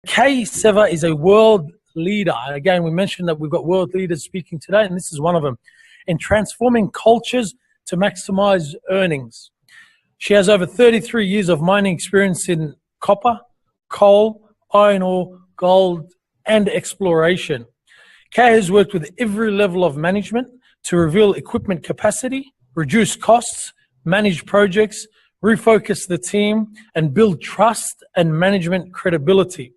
Kay Seva is a world leader. Again, we mentioned that we've got world leaders speaking today, and this is one of them, in transforming cultures to maximize earnings. She has over 33 years of mining experience in copper, coal, iron ore, gold, and exploration. Kay has worked with every level of management to reveal equipment capacity, reduce costs, manage projects, refocus the team, and build trust and management credibility.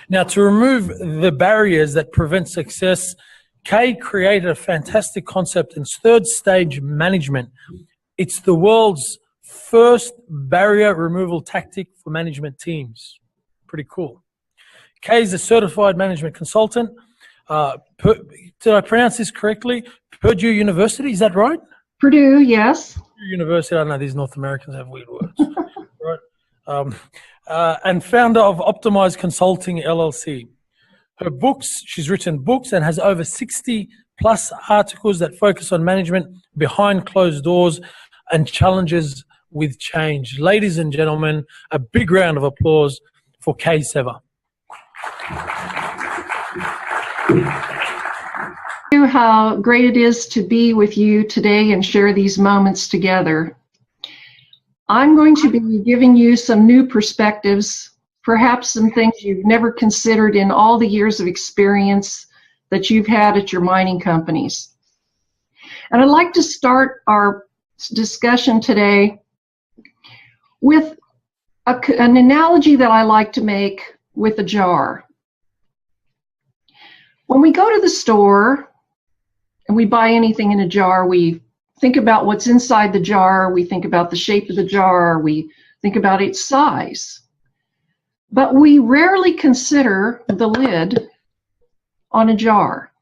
Now, to remove the barriers that prevent success, Kay created a fantastic concept in third stage management. It's the world's first barrier removal tactic for management teams. Pretty cool. Kay is a certified management consultant. Did I pronounce this correctly? Purdue University, is that right? Purdue, yes. Purdue University, I know these North Americans have weird words. Right? And founder of Optimised Consulting LLC. Her books, she's written books and has over 60 plus articles that focus on management behind closed doors and challenges with change. Ladies and gentlemen, a big round of applause for Kay Seva. How great it is to be with you today and share these moments together. I'm going to be giving you some new perspectives, perhaps some things you've never considered in all the years of experience that you've had at your mining companies. And I'd like to start our discussion today with an analogy that I like to make with a jar. When we go to the store and we buy anything in a jar, we think about what's inside the jar, we think about the shape of the jar, we think about its size. But we rarely consider the lid on a jar.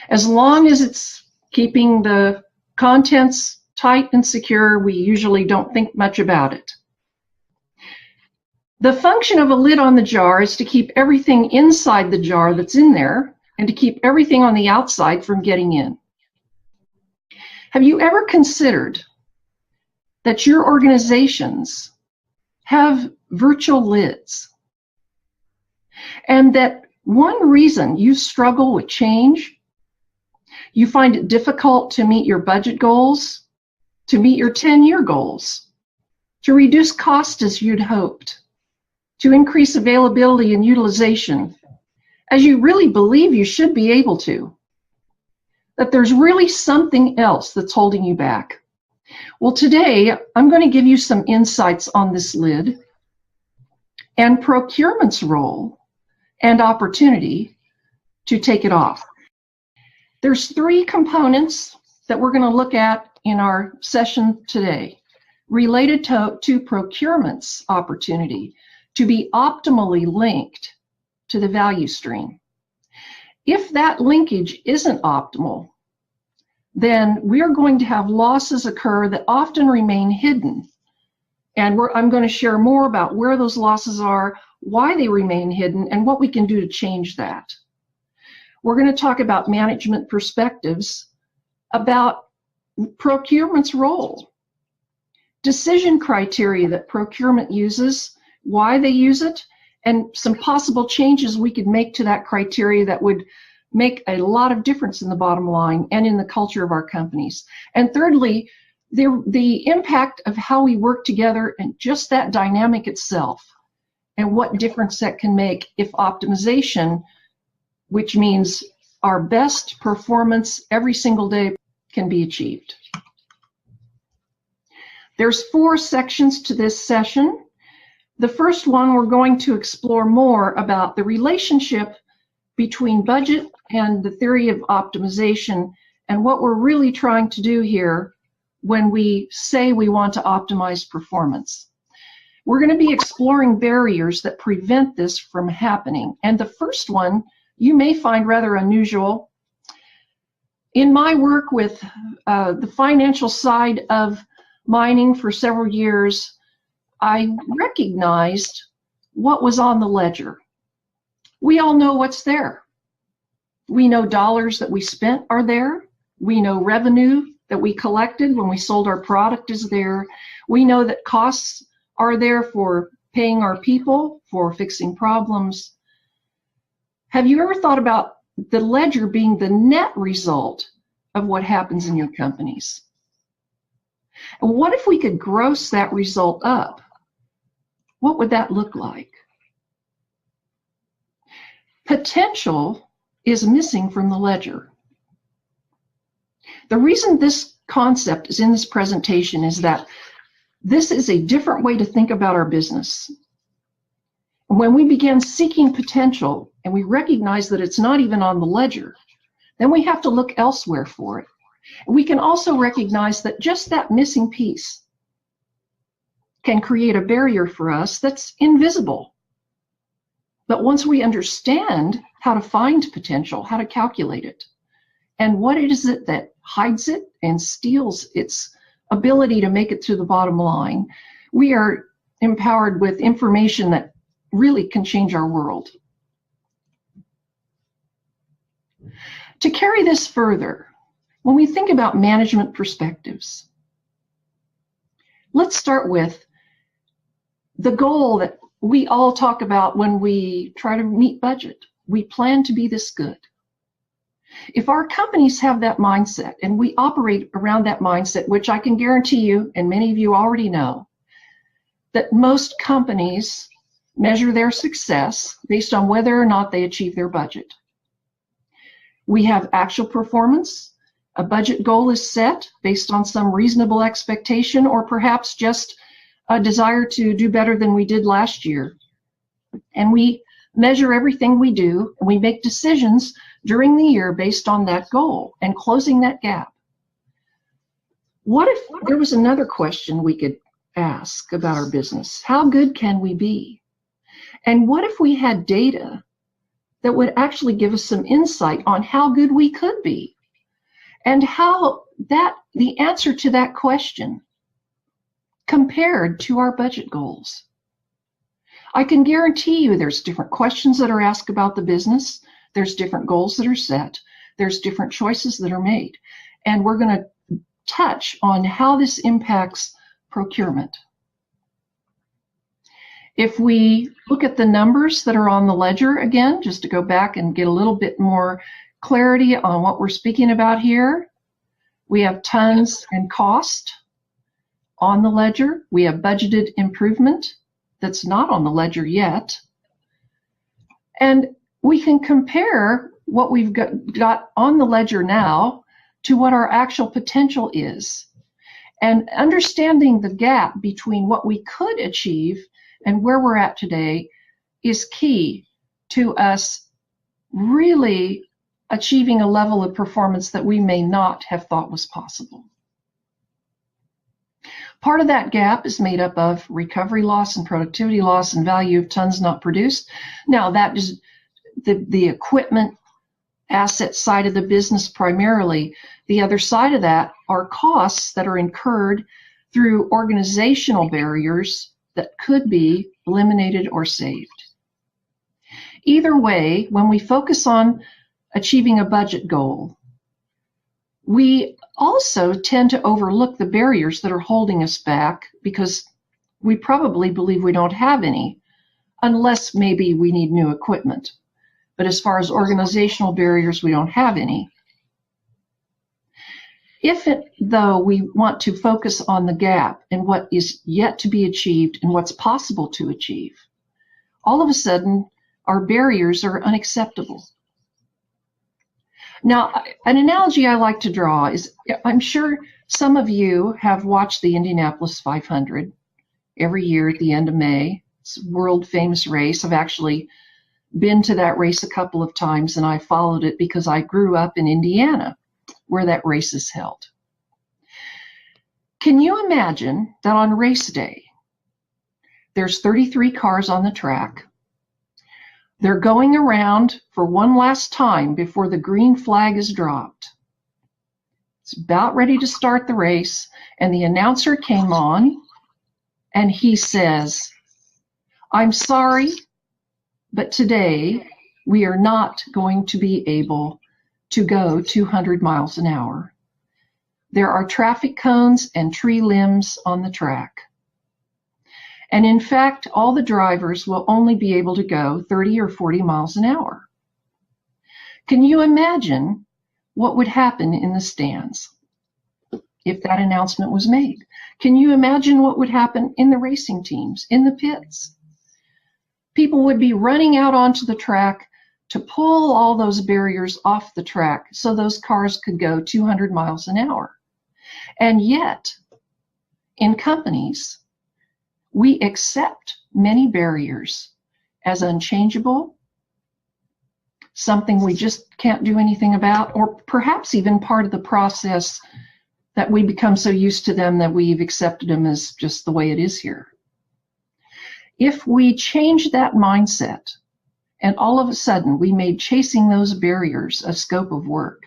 As long as it's keeping the contents tight and secure, we usually don't think much about it. The function of a lid on the jar is to keep everything inside the jar that's in there and to keep everything on the outside from getting in. Have you ever considered that your organizations have virtual lids? And that one reason you struggle with change, you find it difficult to meet your budget goals, to meet your 10-year goals, to reduce cost as you'd hoped, to increase availability and utilization, as you really believe you should be able to, that there's really something else that's holding you back. Well, today, I'm going to give you some insights on this lid and procurement's role and opportunity to take it off. There's 3 components that we're going to look at in our session today related to procurement's opportunity to be optimally linked to the value stream. If that linkage isn't optimal, then we're going to have losses occur that often remain hidden. And I'm going to share more about where those losses are, why they remain hidden, and what we can do to change that. We're going to talk about management perspectives, about procurement's role, decision criteria that procurement uses, why they use it, and some possible changes we could make to that criteria that would make a lot of difference in the bottom line and in the culture of our companies. And thirdly, the impact of how we work together and just that dynamic itself and what difference that can make if optimization, which means our best performance every single day, can be achieved. There's 4 sections to this session. The first one, we're going to explore more about the relationship between budget and the theory of optimization and what we're really trying to do here when we say we want to optimize performance. We're going to be exploring barriers that prevent this from happening. And the first one you may find rather unusual. In my work with the financial side of mining for several years, I recognized what was on the ledger. We all know what's there. We know dollars that we spent are there. We know revenue that we collected when we sold our product is there. We know that costs are there for paying our people, for fixing problems. Have you ever thought about the ledger being the net result of what happens in your companies? And what if we could gross that result up? What would that look like? Potential is missing from the ledger. The reason this concept is in this presentation is that this is a different way to think about our business. When we begin seeking potential and we recognize that it's not even on the ledger, then we have to look elsewhere for it. We can also recognize that just that missing piece can create a barrier for us that's invisible. But once we understand how to find potential, how to calculate it, and what is it that hides it and steals its ability to make it to the bottom line, we are empowered with information that really can change our world. To carry this further, when we think about management perspectives, let's start with the goal that we all talk about when we try to meet budget. We plan to be this good. If our companies have that mindset and we operate around that mindset, which I can guarantee you, and many of you already know, that most companies measure their success based on whether or not they achieve their budget. We have actual performance. A budget goal is set based on some reasonable expectation or perhaps just a desire to do better than we did last year. And we measure everything we do, and we make decisions during the year based on that goal and closing that gap. What if there was another question we could ask about our business? How good can we be? And what if we had data that would actually give us some insight on how good we could be? And how the answer to that question compared to our budget goals. I can guarantee you there's different questions that are asked about the business. There's different goals that are set. There's different choices that are made. And we're going to touch on how this impacts procurement. If we look at the numbers that are on the ledger again, just to go back and get a little bit more clarity on what we're speaking about here, we have tons and cost on the ledger. We have budgeted improvement that's not on the ledger yet. And we can compare what we've got on the ledger now to what our actual potential is. And understanding the gap between what we could achieve and where we're at today is key to us really achieving a level of performance that we may not have thought was possible. Part of that gap is made up of recovery loss and productivity loss and value of tons not produced. Now, that is the equipment asset side of the business primarily. The other side of that are costs that are incurred through organizational barriers that could be eliminated or saved. Either way, when we focus on achieving a budget goal, we also tend to overlook the barriers that are holding us back because we probably believe we don't have any, unless maybe we need new equipment. But as far as organizational barriers, we don't have any. Though we want to focus on the gap and what is yet to be achieved and what's possible to achieve, all of a sudden our barriers are unacceptable. Now, an analogy I like to draw is, I'm sure some of you have watched the Indianapolis 500 every year at the end of May. It's a world famous race. I've actually been to that race a couple of times, and I followed it because I grew up in Indiana, where that race is held. Can you imagine that on race day, there's 33 cars on the track. They're going around for one last time before the green flag is dropped. It's about ready to start the race, and the announcer came on, and he says, "I'm sorry, but today we are not going to be able to go 200 miles an hour. There are traffic cones and tree limbs on the track." And in fact, all the drivers will only be able to go 30 or 40 miles an hour. Can you imagine what would happen in the stands if that announcement was made? Can you imagine what would happen in the racing teams, in the pits? People would be running out onto the track to pull all those barriers off the track so those cars could go 200 miles an hour. And yet, in companies, we accept many barriers as unchangeable, something we just can't do anything about, or perhaps even part of the process that we become so used to them that we've accepted them as just the way it is here. If we change that mindset, and all of a sudden we made chasing those barriers a scope of work,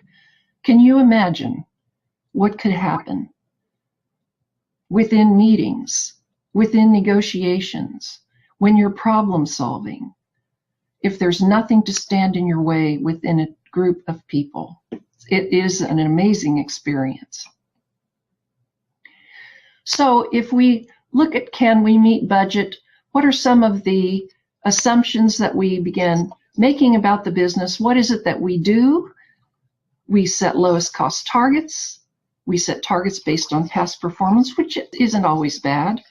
can you imagine what could happen within meetings, within negotiations, when you're problem solving, if there's nothing to stand in your way within a group of people? It is an amazing experience. So if we look at can we meet budget, what are some of the assumptions that we begin making about the business? What is it that we do? We set lowest cost targets. We set targets based on past performance, which isn't always bad.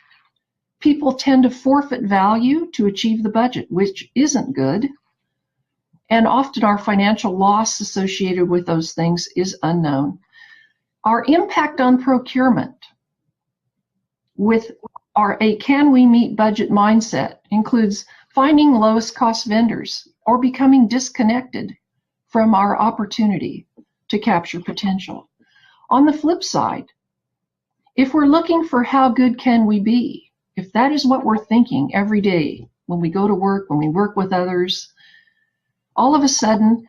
People tend to forfeit value to achieve the budget, which isn't good. And often our financial loss associated with those things is unknown. Our impact on procurement with our can we meet budget mindset includes finding lowest cost vendors or becoming disconnected from our opportunity to capture potential. On the flip side, if we're looking for how good can we be, if that is what we're thinking every day when we go to work, when we work with others, all of a sudden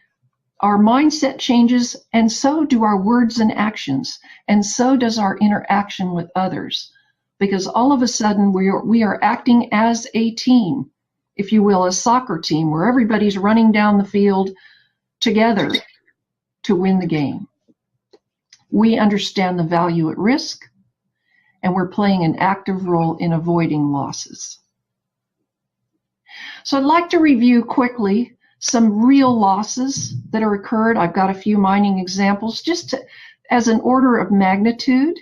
our mindset changes, and so do our words and actions, and so does our interaction with others. Because all of a sudden we are acting as a team, if you will, a soccer team, where everybody's running down the field together to win the game. We understand the value at risk, and we're playing an active role in avoiding losses. So I'd like to review quickly some real losses that are occurred. I've got a few mining examples just as an order of magnitude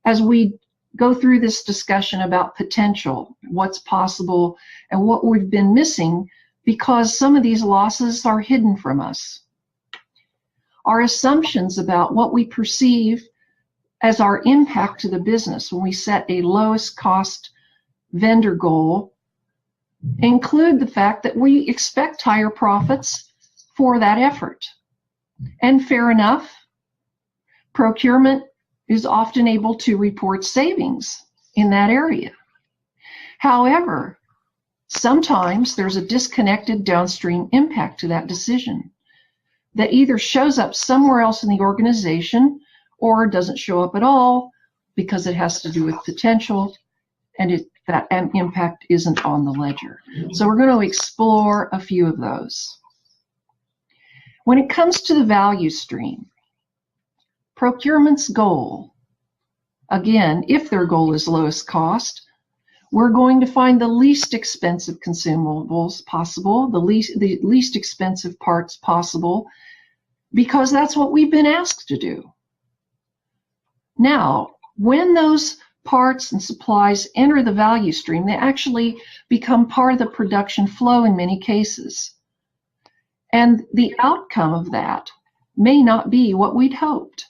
as we go through this discussion about potential, what's possible, and what we've been missing because some of these losses are hidden from us. Our assumptions about what we perceive as our impact to the business when we set a lowest cost vendor goal include the fact that we expect higher profits for that effort. And fair enough, procurement is often able to report savings in that area. However, sometimes there's a disconnected downstream impact to that decision that either shows up somewhere else in the organization or doesn't show up at all because it has to do with potential, and that impact isn't on the ledger. So we're going to explore a few of those. When it comes to the value stream, procurement's goal, again, if their goal is lowest cost, we're going to find the least expensive consumables possible, the least expensive parts possible, because that's what we've been asked to do. Now, when those parts and supplies enter the value stream, they actually become part of the production flow in many cases. And the outcome of that may not be what we'd hoped.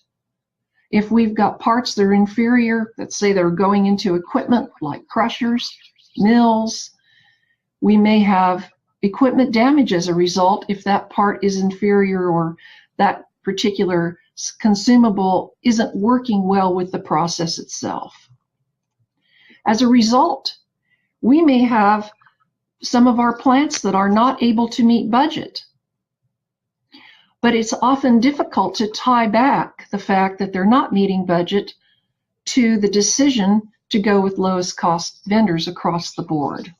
If we've got parts that are inferior, let's say they're going into equipment like crushers, mills, we may have equipment damage as a result if that part is inferior or that particular consumable isn't working well with the process itself. As a result, we may have some of our plants that are not able to meet budget. But it's often difficult to tie back the fact that they're not meeting budget to the decision to go with lowest cost vendors across the board.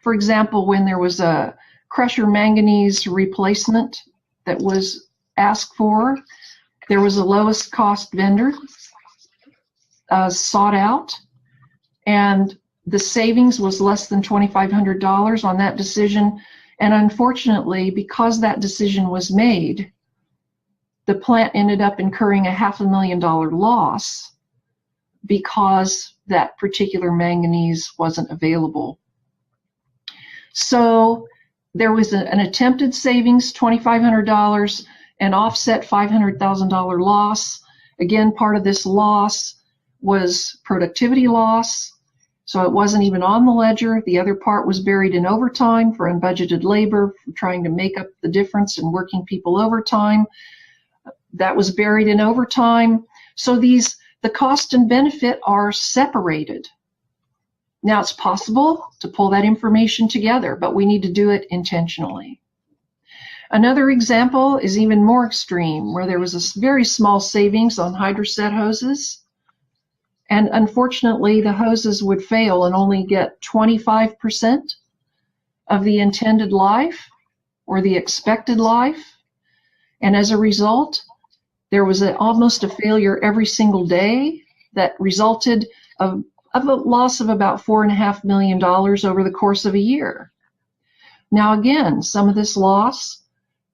For example, when there was a crusher manganese replacement that was asked for, there was a lowest cost vendor sought out, and the savings was less than $2,500 on that decision. And unfortunately, because that decision was made, the plant ended up incurring a $500,000 loss because that particular manganese wasn't available. So there was an attempted savings, $2,500, an offset $500,000 loss. Again, part of this loss was productivity loss, so it wasn't even on the ledger. The other part was buried in overtime for unbudgeted labor, for trying to make up the difference in working people overtime. That was buried in overtime. So the cost and benefit are separated. Now, it's possible to pull that information together, but we need to do it intentionally. Another example is even more extreme, where there was a very small savings on hydroset hoses. And unfortunately, the hoses would fail and only get 25% of the intended life or the expected life. And as a result, there was almost a failure every single day that resulted of a loss of about $4.5 million over the course of a year. Now, again, some of this loss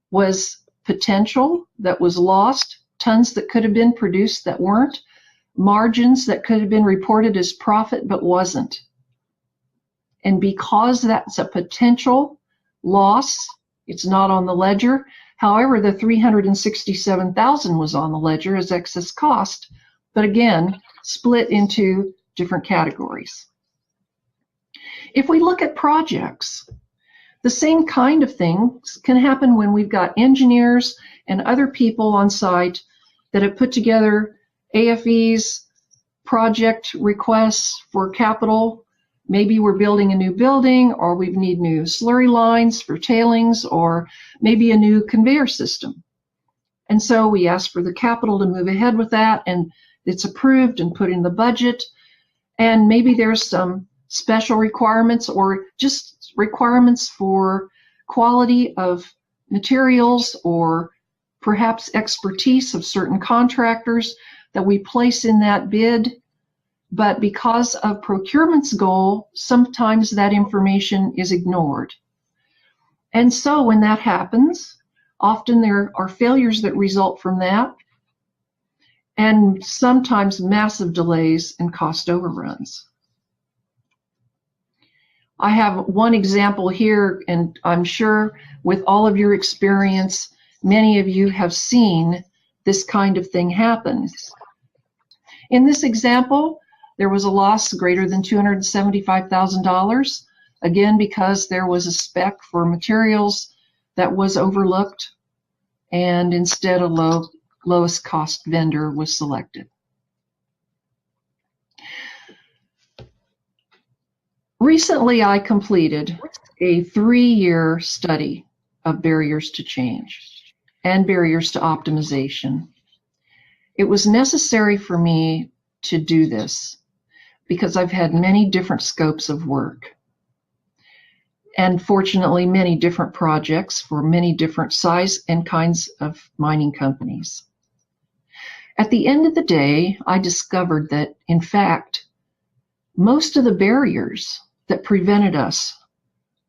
was potential that was lost, tons that could have been produced that weren't, margins that could have been reported as profit but wasn't. And because that's a potential loss, it's not on the ledger. However, the $367,000 was on the ledger as excess cost, but again, split into different categories. If we look at projects, the same kind of things can happen when we've got engineers and other people on site that have put together AFEs, project requests for capital. Maybe we're building a new building, or we need new slurry lines for tailings, or maybe a new conveyor system. And so we ask for the capital to move ahead with that, and it's approved and put in the budget. And maybe there's some special requirements or just requirements for quality of materials, or perhaps expertise of certain contractors that we place in that bid. But because of procurement's goal, sometimes that information is ignored. And so when that happens, often there are failures that result from that, and sometimes massive delays and cost overruns. I have one example here, and I'm sure with all of your experience, many of you have seen this kind of thing happen. In this example, there was a loss greater than $275,000, again, because there was a spec for materials that was overlooked, and instead a lowest cost vendor was selected. Recently, I completed a 3-year study of barriers to change and barriers to optimization. It was necessary for me to do this because I've had many different scopes of work, and fortunately many different projects for many different size and kinds of mining companies. At the end of the day, I discovered that, in fact, most of the barriers that prevented us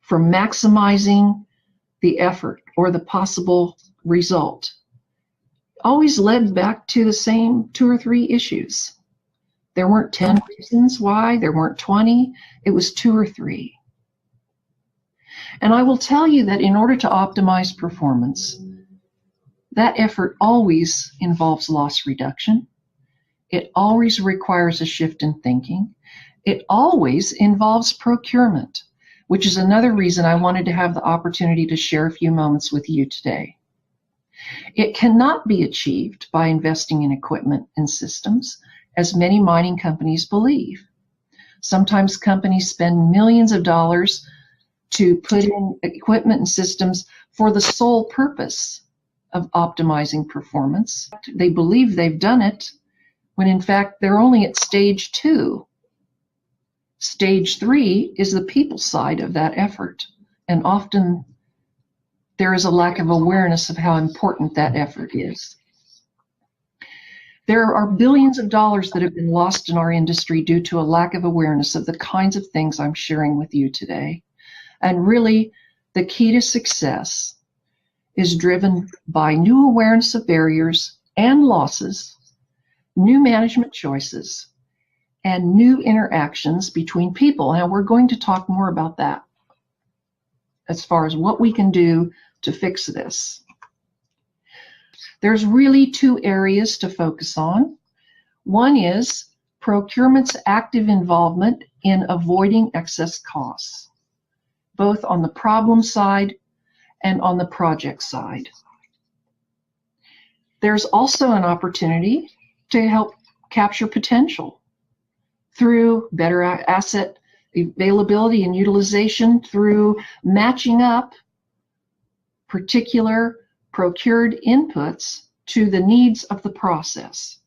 from maximizing the effort or the possible result always led back to the same 2 or 3 issues. There weren't 10 reasons why, there weren't 20, it was 2 or 3. And I will tell you that in order to optimize performance, that effort always involves loss reduction. It always requires a shift in thinking. It always involves procurement, which is another reason I wanted to have the opportunity to share a few moments with you today. It cannot be achieved by investing in equipment and systems, as many mining companies believe. Sometimes companies spend millions of dollars to put in equipment and systems for the sole purpose of optimizing performance. They believe they've done it, when in fact they're only at stage 2. Stage 3 is the people side of that effort, and often there is a lack of awareness of how important that effort is. There are billions of dollars that have been lost in our industry due to a lack of awareness of the kinds of things I'm sharing with you today. And really, the key to success is driven by new awareness of barriers and losses, new management choices, and new interactions between people. Now, we're going to talk more about that as far as what we can do to fix this. There's really two areas to focus on. One is procurement's active involvement in avoiding excess costs, both on the problem side and on the project side. There's also an opportunity to help capture potential through better asset availability and utilization, through matching up particular procured inputs to the needs of the process.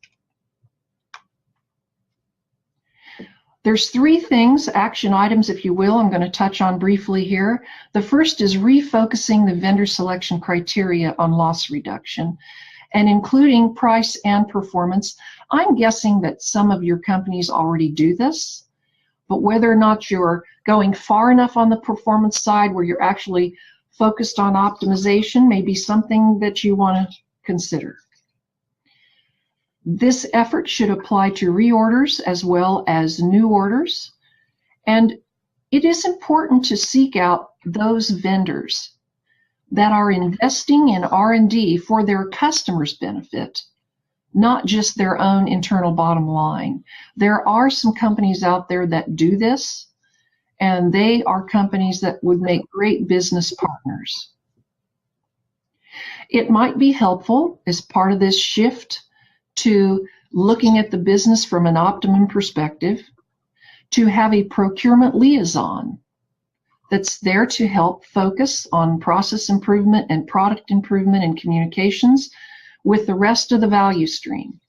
There's three things, action items, if you will, I'm going to touch on briefly here. The first is refocusing the vendor selection criteria on loss reduction and including price and performance. I'm guessing that some of your companies already do this, but whether or not you're going far enough on the performance side where you're actually focused on optimization may be something that you want to consider. This effort should apply to reorders as well as new orders, and it is important to seek out those vendors that are investing in R&D for their customers' benefit, not just their own internal bottom line. There are some companies out there that do this, and they are companies that would make great business partners. It might be helpful as part of this shift to looking at the business from an optimum perspective to have a procurement liaison that's there to help focus on process improvement and product improvement and communications with the rest of the value stream,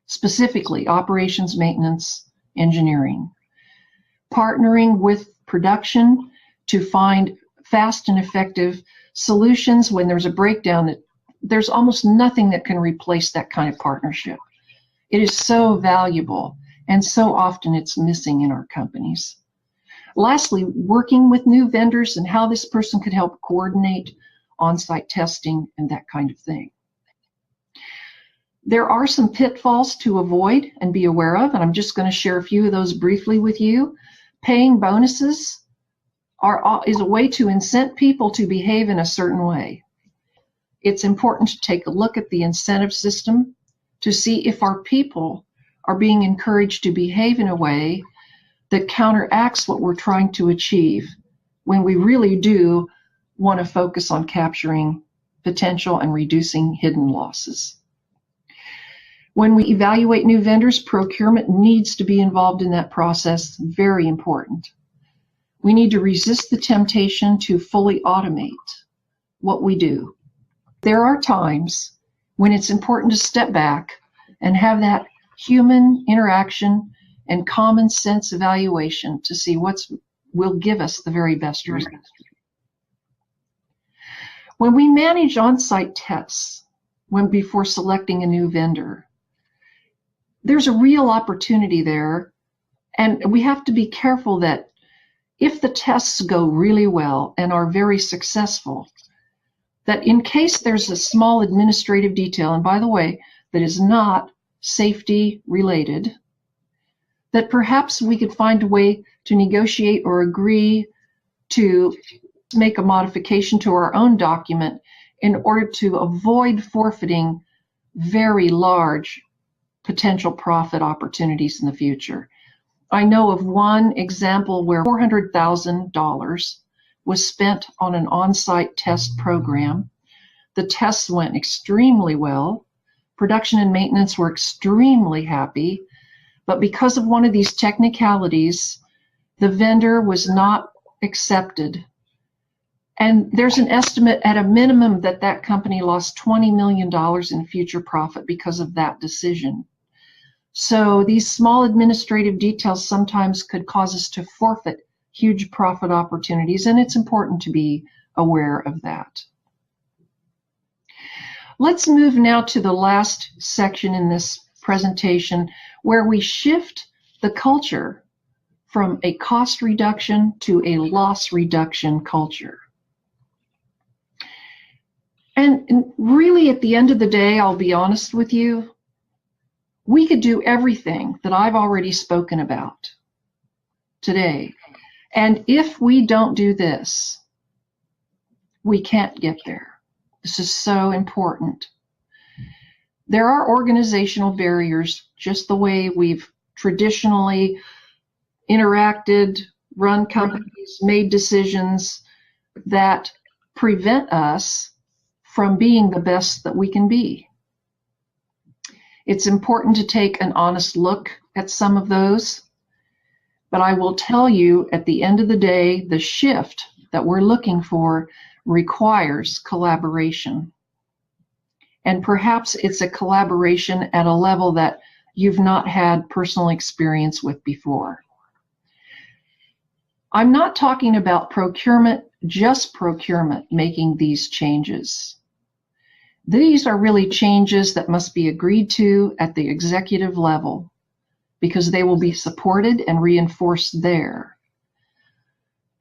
specifically operations, maintenance, engineering. Partnering with production to find fast and effective solutions when there's a breakdown. That there's almost nothing that can replace that kind of partnership. It is so valuable, and so often it's missing in our companies. Lastly, working with new vendors and how this person could help coordinate on-site testing and that kind of thing. There are some pitfalls to avoid and be aware of, and I'm just going to share a few of those briefly with you. Paying bonuses is a way to incent people to behave in a certain way. It's important to take a look at the incentive system to see if our people are being encouraged to behave in a way that counteracts what we're trying to achieve when we really do want to focus on capturing potential and reducing hidden losses. When we evaluate new vendors, procurement needs to be involved in that process. Very important. We need to resist the temptation to fully automate what we do. There are times when it's important to step back and have that human interaction and common sense evaluation to see what will give us the very best result. When we manage on-site tests before selecting a new vendor, there's a real opportunity there, and we have to be careful that if the tests go really well and are very successful, that in case there's a small administrative detail, and by the way, that is not safety related, that perhaps we could find a way to negotiate or agree to make a modification to our own document in order to avoid forfeiting very large potential profit opportunities in the future. I know of one example where $400,000 was spent on an on-site test program. The tests went extremely well. Production and maintenance were extremely happy, but because of one of these technicalities, the vendor was not accepted. And there's an estimate at a minimum that that company lost $20 million in future profit because of that decision. So these small administrative details sometimes could cause us to forfeit huge profit opportunities, and it's important to be aware of that. Let's move now to the last section in this presentation where we shift the culture from a cost reduction to a loss reduction culture. And really, at the end of the day, I'll be honest with you, we could do everything that I've already spoken about today. And if we don't do this, we can't get there. This is so important. There are organizational barriers, just the way we've traditionally interacted, run companies, made decisions that prevent us from being the best that we can be. It's important to take an honest look at some of those, but I will tell you at the end of the day, the shift that we're looking for requires collaboration. And perhaps it's a collaboration at a level that you've not had personal experience with before. I'm not talking about procurement, just procurement making these changes. These are really changes that must be agreed to at the executive level because they will be supported and reinforced there.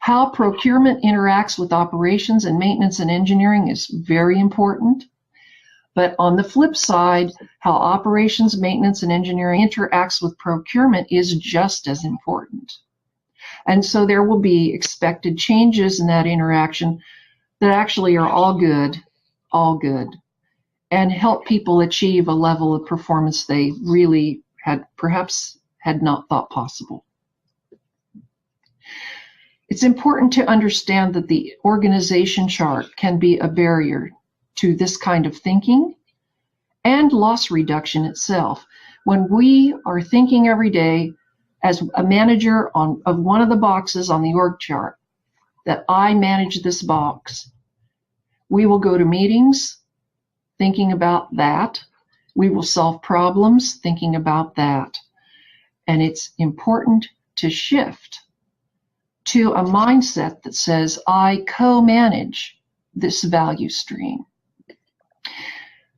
How procurement interacts with operations and maintenance and engineering is very important. But on the flip side, how operations, maintenance, and engineering interacts with procurement is just as important. And so there will be expected changes in that interaction that actually are all good, and help people achieve a level of performance they really perhaps had not thought possible. It's important to understand that the organization chart can be a barrier to this kind of thinking and loss reduction itself. When we are thinking every day as a manager of one of the boxes on the org chart, that I manage this box, we will go to meetings thinking about that. We will solve problems thinking about that. And it's important to shift to a mindset that says, I co-manage this value stream.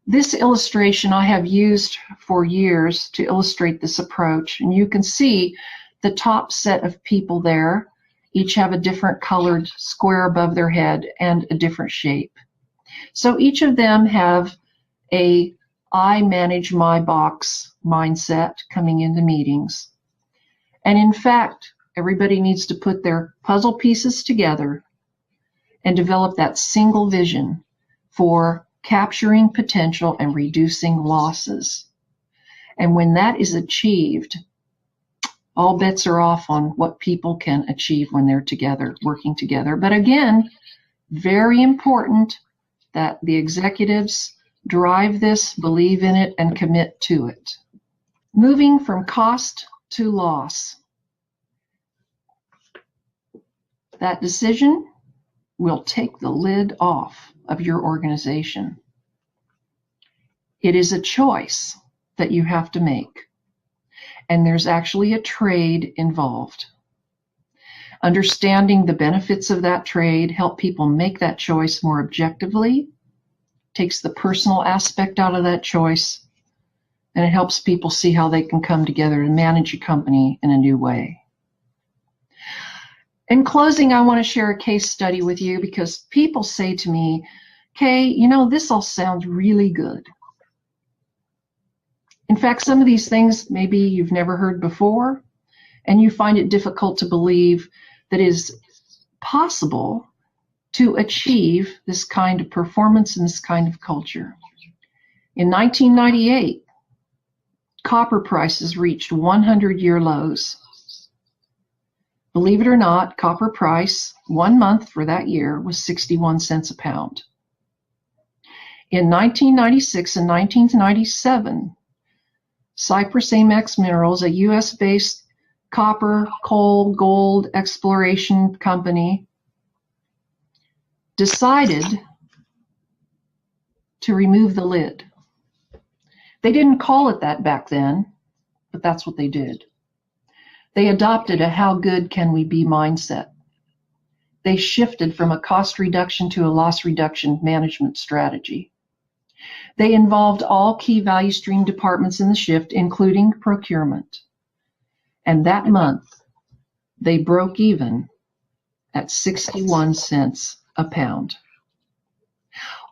This illustration I have used for years to illustrate this approach, and you can see the top set of people there each have a different colored square above their head and a different shape. So each of them have a I manage my box mindset coming into meetings. And in fact, everybody needs to put their puzzle pieces together and develop that single vision for capturing potential and reducing losses. And when that is achieved, all bets are off on what people can achieve when they're together, working together. But again, very important that the executives drive this, believe in it, and commit to it. Moving from cost to loss. That decision will take the lid off of your organization. It is a choice that you have to make, and there's actually a trade involved. Understanding the benefits of that trade help people make that choice more objectively, takes the personal aspect out of that choice, and it helps people see how they can come together to manage a company in a new way. In closing, I want to share a case study with you because people say to me, Kay, you know, this all sounds really good. In fact, some of these things maybe you've never heard before, and you find it difficult to believe that it is possible to achieve this kind of performance and this kind of culture. In 1998, copper prices reached 100-year lows. Believe it or not, copper price 1 month for that year was 61 cents a pound. In 1996 and 1997, Cypress Amex Minerals, a US-based copper, coal, gold exploration company, decided to remove the lid. They didn't call it that back then, but that's what they did. They adopted a how good can we be mindset. They shifted from a cost reduction to a loss reduction management strategy. They involved all key value stream departments in the shift, including procurement. And that month, they broke even at 61 cents a pound.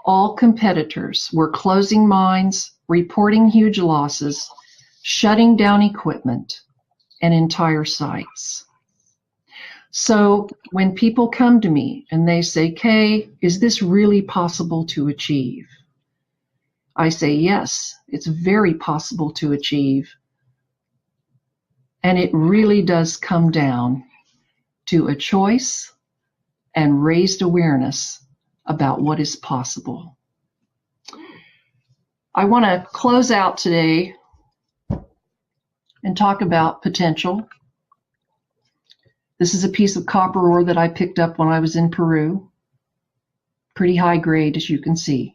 All competitors were closing mines, reporting huge losses, shutting down equipment and entire sites. So when people come to me and they say, Kay, is this really possible to achieve? I say, yes, it's very possible to achieve. And it really does come down to a choice and raised awareness about what is possible. I want to close out today and talk about potential. This is a piece of copper ore that I picked up when I was in Peru. Pretty high grade, as you can see.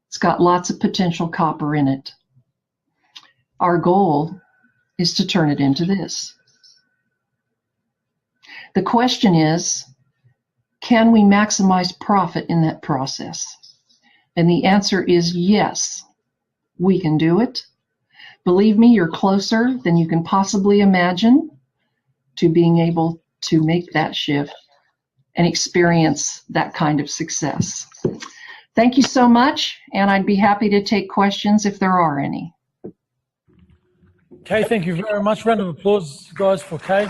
It's got lots of potential copper in it. Our goal is to turn it into this. The question is, can we maximize profit in that process? And the answer is yes, we can do it. Believe me, you're closer than you can possibly imagine to being able to make that shift and experience that kind of success. Thank you so much, and I'd be happy to take questions if there are any. Kay, thank you very much. Round of applause, guys, for Kay.